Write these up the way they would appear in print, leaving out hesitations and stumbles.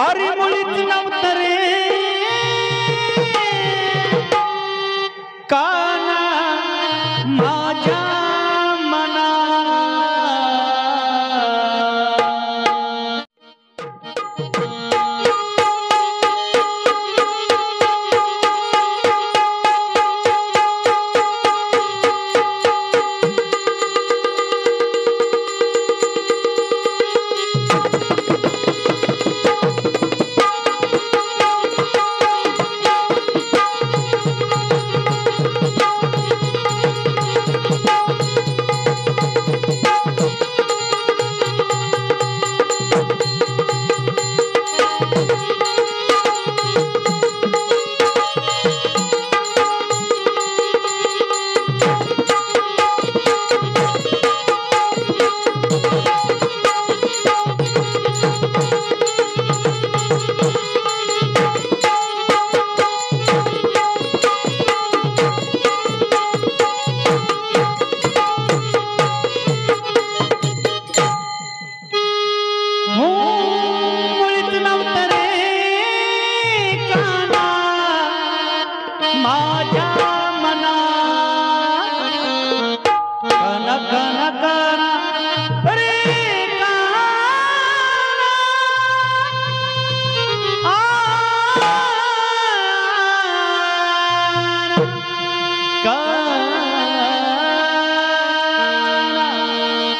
अरे मुळीच नव्हतं रे काना माझ्या मना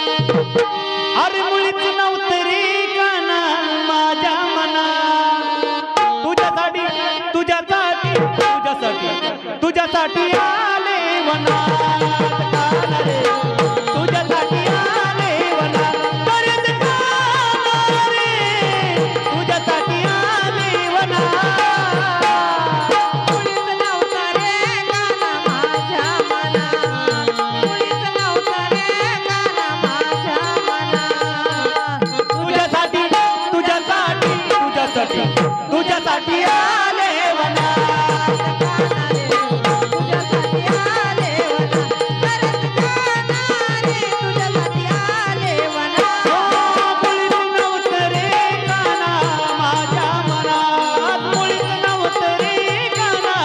अरे मुळीच नव्हतं रे काना माझ्या मना तुझ्यासाठी तुझ्यासाठी तुझ्यासाठी तुझ्यासाठी आले वनात काना रे तुझ्यासाठी आले वनात परत काना रे तुझ्यासाठी आले वनात मुळीच नव्हतं रे काना माझ्या मना मुळीच नव्हतं रे काना माझ्या मना तुझ्यासाठी तुझ्यासाठी तुझ्यासाठी तुझ्यासाठी आले वनात काना रे तुझ्यासाठी आले वना परत काना रे तुझ्यासाठी आले वना मुळीच नव्हतं रे काना माझ्या मनात मुळीच नव्हतं रे काना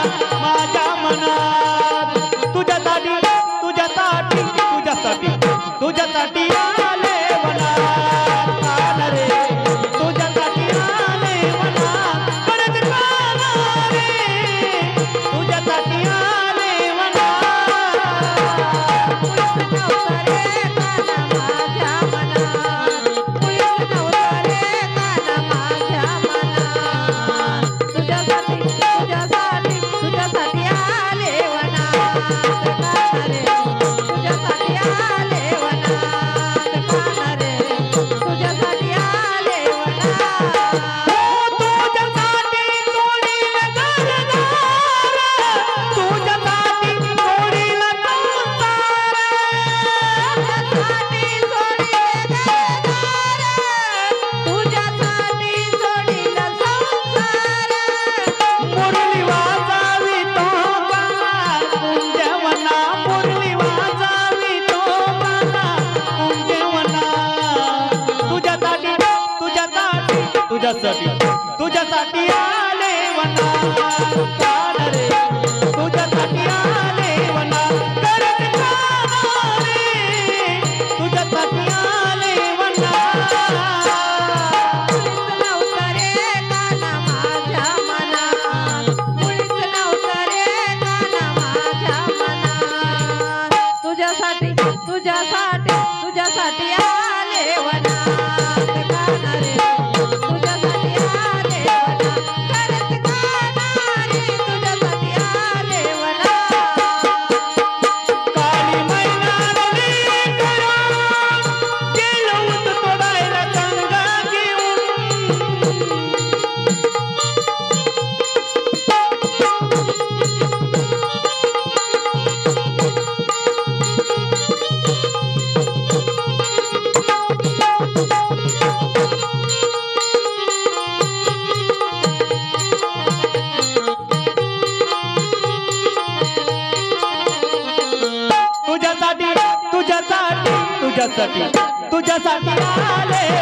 माझ्या मनात तुझ्यासाठी तुझ्यासाठी तुझ्यासाठी तुझ्यासाठी आले वनात काना रे तुझ्यासाठी आले वनात परत काना रे तुझ्यासाठी आले वनात मुळीच नव्हतं रे काना माझ्या मना मुळीच नव्हतं रे काना माझ्या मना तुझ्यासाठी तुझ्यासाठी तुझ्यासाठी आले वनात काना रे तुझ्यासाठी आले वनात काना रे तुझ्यासाठी आले वनात तुझ्यासाठी जोडीला घरदार तुझ्यासाठी जोडीला संसार तुझ्यासाठी सोडील घरदार तुझ्यासाठी सोडील संसार मुरली वाजावी तो बाला कुंजवना मुरली वाजावी तो बाला कुंजवना तुझ्यासाठी तुझ्यासाठी तुझ्यासाठी तुझ्यासाठी आले वना काना रे तुझ्यासाठी आले वना करत काना रे तुझ्यासाठी आले वना मुळीच नव्हतं रे काना माझ्या मनात मुळीच नव्हतं रे काना माझ्या मनात तुझ्यासाठी तुझ्यासाठी तुझ्यासाठी आले वनात काना रे तुझ्यासाठी आले वनात परत काना रे तुझ्यासाठी आले वनात काली मैनारली करा गेलो होतो तोडायला गंगा घेऊन तुझ्यासाठी तुझ्यासाठी तुझ्यासाठी तुझ्यासाठी आले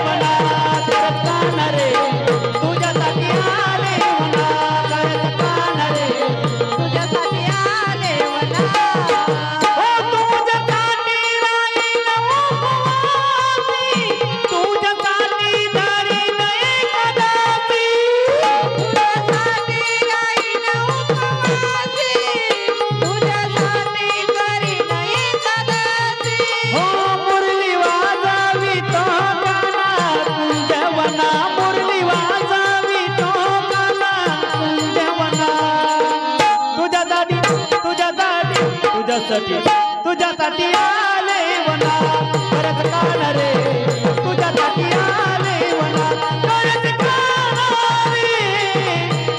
तुझ्यासाठी तुझ्यासाठी आले वना खरंच कान रे तुझ्यासाठी आले वना खरंच कान रे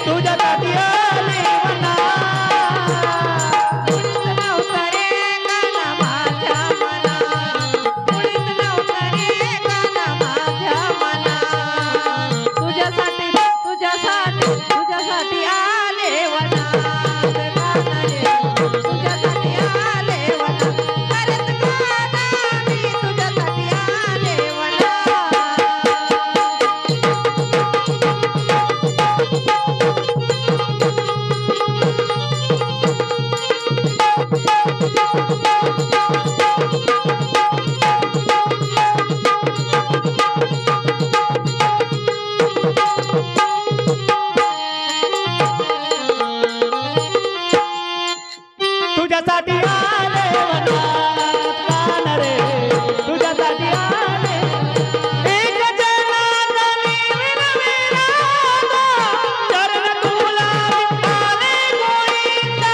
तुझ्यासाठी आले वना मुळीच नव्हतं रे काना माझ्या मनात मुळीच नव्हतं रे काना माझ्या मनात तुझ्यासाठी तुझ्यासाठी तुझ्यासाठी आले वनात काना रे तुझ्यासाठी आले वनात खरंच काना मी तुझ्यासाठी आले वनात तुझ्यासाठी आले वनात कान रे तुझ्यासाठी आले एक जनार्दनी विनविरादा चरण तुला आले गोविंदा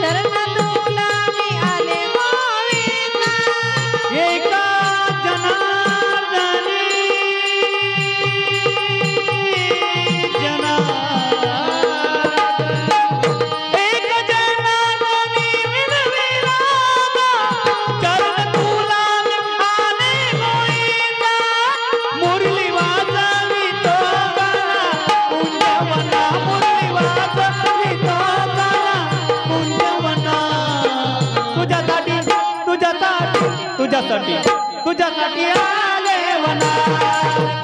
चरण तुला मी आले गोविंदा एका जनार्दनी एक जनार्दनी विनविरादा चरण तुला आले गोविंदा मुरली वाजवी तो गाणा कुंजवना मुरली वाजवी तो गाणा कुंजवना तुझ्यासाठी तुझ्यासाठी तुझ्यासाठी तुझ्यासाठी आले वना